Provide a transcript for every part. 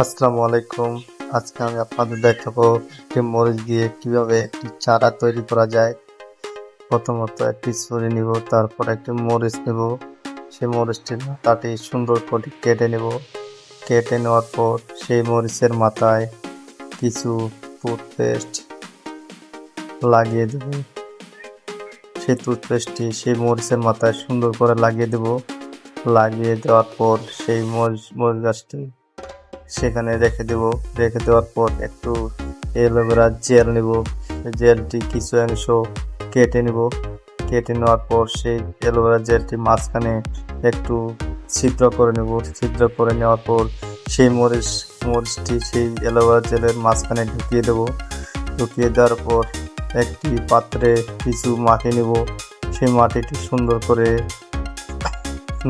আসসালামু আলাইকুম। আজকে আমি আপনাদের দেখাবো একটি মরিচ দিয়ে কিভাবে একটি চারা তৈরি করা যায়। প্রথমত একটি ছুরি নিব, তারপর একটি মরিচ নেব। সেই মরিচটির মাথাটি সুন্দর করে কেটে নেব। কেটে নেওয়ার পর সেই মরিচের মাথায় কিছু টুথপেস্ট লাগিয়ে দেব। সেই টুথপেস্টটি সেই মরিচের মাথায় সুন্দর করে লাগিয়ে দেব। লাগিয়ে দেওয়ার পর সেই মরিচ গাছটি সেখানে রেখে দেব। রেখে দেওয়ার পর একটু অ্যালোভেরা জেল নেব। জেলটি কিছু অংশ কেটে নেব। কেটে নেওয়ার পর সেই অ্যালোভেরা জেলটি মাঝখানে একটু ছিদ্র করে নেব। ছিদ্র করে নেওয়ার পর সেই মরিচটি সেই অ্যালোভেরা জেলের মাঝখানে ঢুকিয়ে দেব। ঢুকিয়ে দেওয়ার পর একটি পাত্রে কিছু মাটি নেব। সেই মাটিটি সুন্দর করে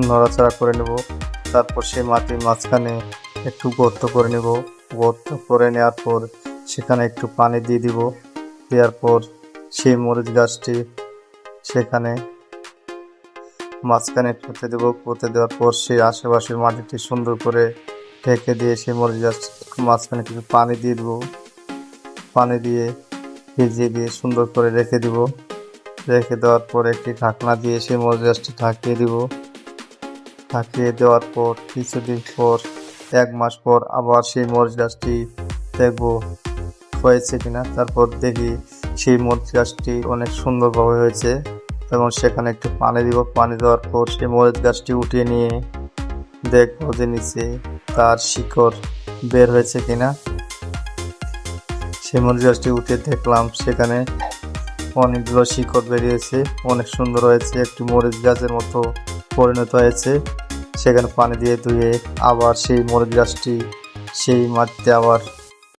নড়াচড়া করে নেব। তারপর সেই মাটির মাঝখানে একটু গর্ত করে নেব। গর্ত করে নেওয়ার পর সেখানে একটু পানি দিয়ে দিব। দেওয়ার পর সেই মরিচ গাছটি সেখানে মাঝখানে পুঁতে দেব। পুঁতে দেওয়ার পর সেই আশেপাশের মাটিটি সুন্দর করে ঢেকে দিয়ে সেই মরিচ গাছ মাঝখানে কিছু পানি দিয়ে দেবো। পানি দিয়ে ভিজিয়ে দিয়ে সুন্দর করে রেখে দিব। রেখে দেওয়ার পর একটি ঢাকনা দিয়ে সেই মরিচ গাছটি ঢাকিয়ে দিব। ঢাকিয়ে দেওয়ার পর কিছুদিন পর 1 মাস পর আবার সেই মরিচ গাছটি দেখবো হয়েছে কিনা। তারপর দেখি সেই মরিচ গাছটি অনেক সুন্দরভাবে হয়েছে এবং সেখানে একটু পানি দিব। পানি দেওয়ার পর সেই মরিচ গাছটি উঠিয়ে নিয়ে দেখবো যে নিচে তার শিকড় বের হয়েছে কিনা। সেই মরিচ গাছটি উঠিয়ে দেখলাম সেখানে অনেকগুলো শিকড় বেরিয়েছে, অনেক সুন্দর হয়েছে, একটি মরিচ গাছের মতো পরিণত হয়েছে। সেখানে পানি দিয়ে ধুয়ে আবার সেই মরিচ গাছটি সেই মাটিতে আবার